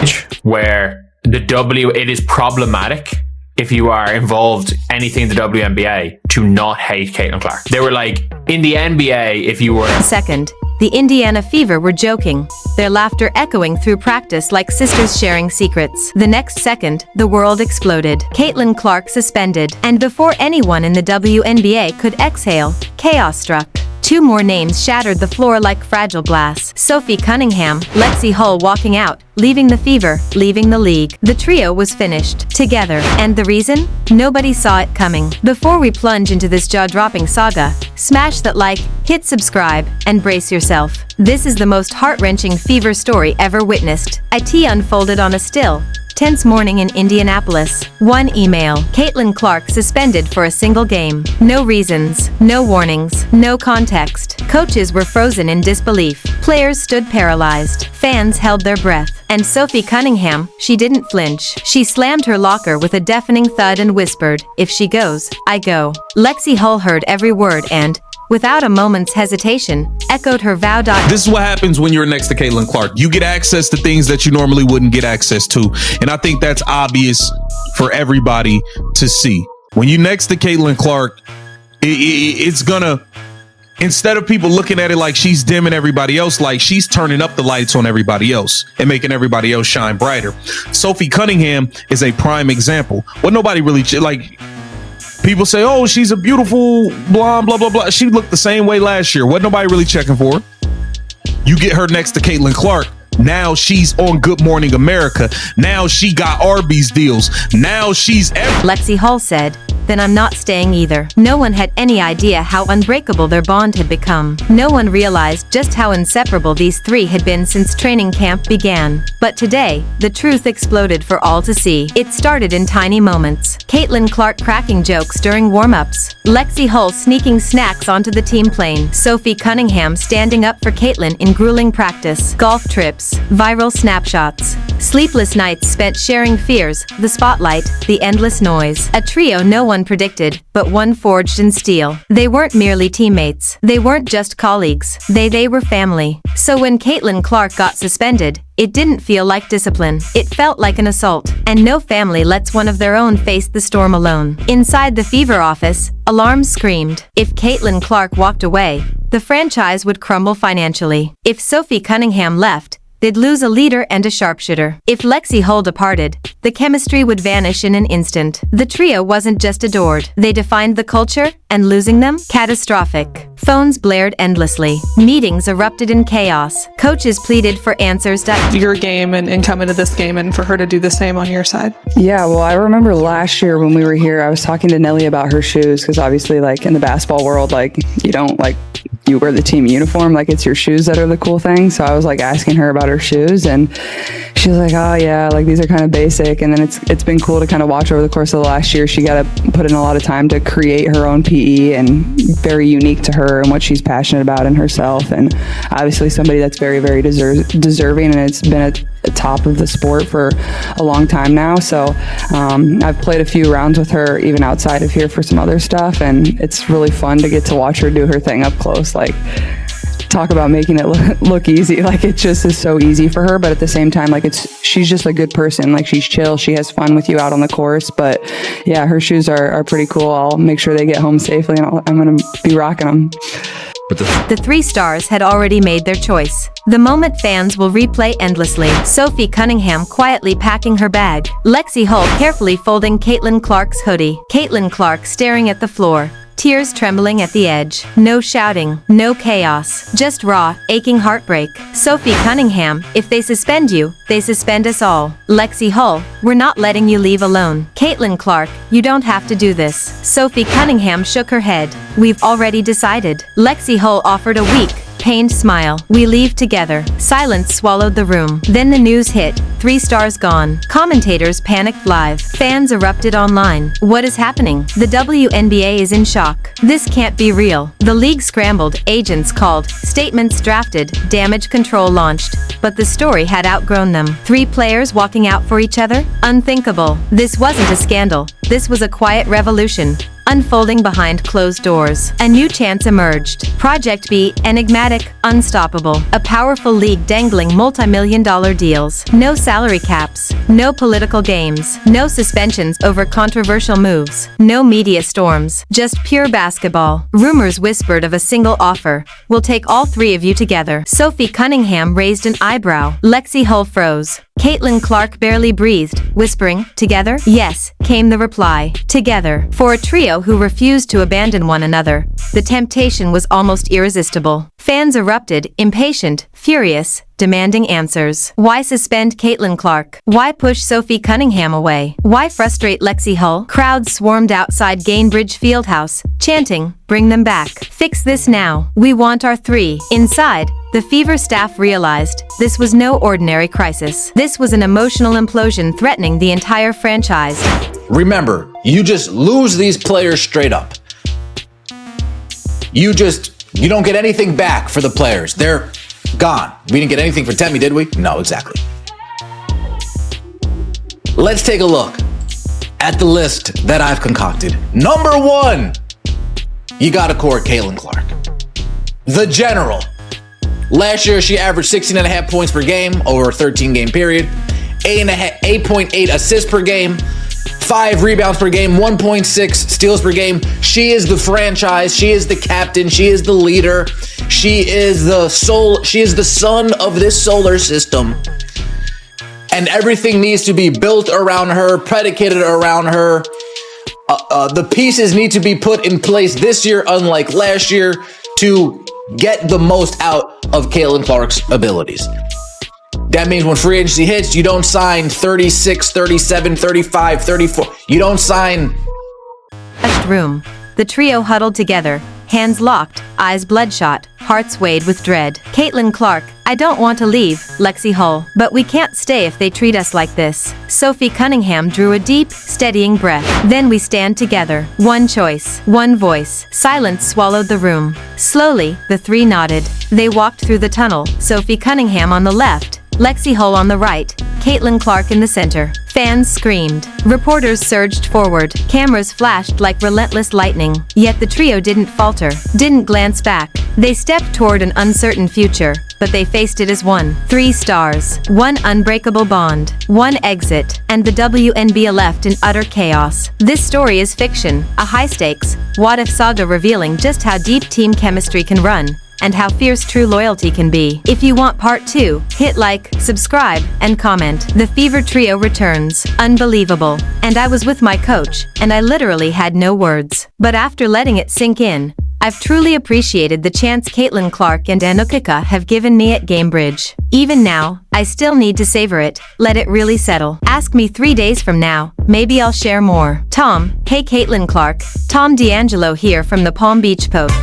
stage where it is problematic if you are involved anything in the WNBA to not hate Caitlin Clark. They were like, in the NBA, if you were... Second, the Indiana Fever were joking, their laughter echoing through practice like sisters sharing secrets. The next second, the world exploded. Caitlin Clark suspended, and before anyone in the WNBA could exhale, chaos struck. Two more names shattered the floor like fragile glass. Sophie Cunningham, Lexi Hull walking out, leaving the Fever, leaving the league. The trio was finished, together. And the reason? Nobody saw it coming. Before we plunge into this jaw-dropping saga, smash that like, hit subscribe, and brace yourself. This is the most heart-wrenching Fever story ever witnessed. IT unfolded on a still, tense morning in Indianapolis. One email. Caitlin Clark suspended for a single game. No reasons, no warnings, no context. Coaches were frozen in disbelief. Players stood paralyzed. Fans held their breath. And Sophie Cunningham, she didn't flinch. She slammed her locker with a deafening thud and whispered, "If she goes, I go." Lexi Hull heard every word and, without a moment's hesitation, echoed her vow. This is what happens when you're next to Caitlin Clark. You get access to things that you normally wouldn't get access to. And I think that's obvious for everybody to see. When you're next to Caitlin Clark, it's gonna, instead of people looking at it like she's dimming everybody else, like she's turning up the lights on everybody else and making everybody else shine brighter. Sophie Cunningham is a prime example. What nobody really, like, people say, oh, she's a beautiful blonde, blah, blah, blah. She looked the same way last year. What nobody really checking for? You get her next to Caitlin Clark. Now she's on Good Morning America. Now she got Arby's deals. Now she's... Lexi Hull said, "Then I'm not staying either." No one had any idea how unbreakable their bond had become. No one realized just how inseparable these three had been since training camp began. But today, the truth exploded for all to see. It started in tiny moments. Caitlin Clark cracking jokes during warm-ups. Lexi Hull sneaking snacks onto the team plane. Sophie Cunningham standing up for Caitlin in grueling practice. Golf trips. Viral snapshots. Sleepless nights spent sharing fears, the spotlight, the endless noise. A trio no one predicted, but one forged in steel. They weren't merely teammates. They weren't just colleagues. They were family. So when Caitlin Clark got suspended, it didn't feel like discipline. It felt like an assault. And no family lets one of their own face the storm alone. Inside the Fever office, alarms screamed. If Caitlin Clark walked away, the franchise would crumble financially. If Sophie Cunningham left, they'd lose a leader and a sharpshooter. If Lexi Hull departed, the chemistry would vanish in an instant. The trio wasn't just adored. They defined the culture, and losing them? Catastrophic. Phones blared endlessly. Meetings erupted in chaos. Coaches pleaded for answers. Your game and come into this game and for her to do the same on your side. Yeah, well, I remember last year when we were here, I was talking to Nelly about her shoes because obviously, like, in the basketball world, like, you don't, like, you wear the team uniform, like it's your shoes that are the cool thing. So I was like asking her about her shoes and she was like, oh yeah, like these are kind of basic. And then it's been cool to kind of watch over the course of the last year. She got to put in a lot of time to create her own PE and very unique to her and what she's passionate about in herself. And obviously somebody that's very, very deserving, and it's been at the top of the sport for a long time now. So I've played a few rounds with her even outside of here for some other stuff, and it's really fun to get to watch her do her thing up close. Like, talk about making it look easy. Like, it just is so easy for her, but at the same time, like, she's just a good person. Like, she's chill, she has fun with you out on the course. But yeah, her shoes are pretty cool. I'll make sure they get home safely, and I'm gonna be rocking them. The three stars had already made their choice. The moment fans will replay endlessly. Sophie Cunningham quietly packing her bag. Lexi Hull carefully folding Caitlin Clark's hoodie. Caitlin Clark staring at the floor, tears trembling at the edge. No shouting, no chaos, just raw, aching heartbreak. Sophie Cunningham, if they suspend you, they suspend us all. Lexi Hull, we're not letting you leave alone. Caitlin Clark, you don't have to do this. Sophie Cunningham shook her head. We've already decided. Lexi Hull offered a weak, pained smile. We leave together. Silence swallowed the room. Then the news hit. 3 stars gone. Commentators panicked live. Fans erupted online. What is happening? The WNBA is in shock. This can't be real. The league scrambled. Agents called. Statements drafted. Damage control launched. But the story had outgrown them. 3 players walking out for each other? Unthinkable. This wasn't a scandal. This was a quiet revolution. unfolding behind closed doors. A new chance emerged. Project B, enigmatic, unstoppable. A powerful league dangling multi-million-dollar deals. No salary caps. No political games. No suspensions over controversial moves. No media storms. Just pure basketball. Rumors whispered of a single offer. We'll take all three of you together. Sophie Cunningham raised an eyebrow. Lexi Hull froze. Caitlin Clark barely breathed, whispering, "Together?" "Yes," came the reply. Together. For a trio who refused to abandon one another, the temptation was almost irresistible. Fans erupted, impatient, furious, demanding answers. Why suspend Caitlin Clark? Why push Sophie Cunningham away? Why frustrate Lexi Hull? Crowds swarmed outside Gainbridge Fieldhouse, chanting, "Bring them back. Fix this now. We want our three." Inside, the Fever staff realized this was no ordinary crisis. This was an emotional implosion threatening the entire franchise. Remember, you just lose these players straight up. You don't get anything back for the players. They're gone. We didn't get anything for Temmie, did we? No, exactly. Let's take a look at the list that I've concocted. Number 1, you gotta court Caitlin Clark. The General. Last year, she averaged 16.5 points per game over a 13-game period, 8.8 assists per game, 5 rebounds per game, 1.6 steals per game. She is the franchise. She is the captain. She is the leader. She is the soul. She is the sun of this solar system. And everything needs to be built around her, predicated around her. The pieces need to be put in place this year, unlike last year, to get the most out of Caitlin Clark's abilities. That means when free agency hits, you don't sign 36, 37, 35, 34. You don't sign... Room. The trio huddled together, hands locked, eyes bloodshot, hearts weighed with dread. Caitlin Clark, "I don't want to leave," Lexi Hull. "But we can't stay if they treat us like this." Sophie Cunningham drew a deep, steadying breath. "Then we stand together. One choice, one voice." Silence swallowed the room. Slowly, the three nodded. They walked through the tunnel, Sophie Cunningham on the left, Lexi Hull on the right, Caitlin Clark in the center. Fans screamed. Reporters surged forward. Cameras flashed like relentless lightning. Yet the trio didn't falter, didn't glance back. They stepped toward an uncertain future, but they faced it as one. 3 stars, one unbreakable bond, one exit, and the WNBA left in utter chaos. This story is fiction, a high-stakes, what-if saga revealing just how deep team chemistry can run, and how fierce true loyalty can be. If you want part 2, hit like, subscribe, and comment. The Fever Trio returns. Unbelievable. And I was with my coach, and I literally had no words. But after letting it sink in, I've truly appreciated the chance Caitlin Clark and Anukika have given me at Gamebridge. Even now, I still need to savor it, let it really settle. Ask me 3 days from now, maybe I'll share more. Tom, hey Caitlin Clark, Tom D'Angelo here from the Palm Beach Post.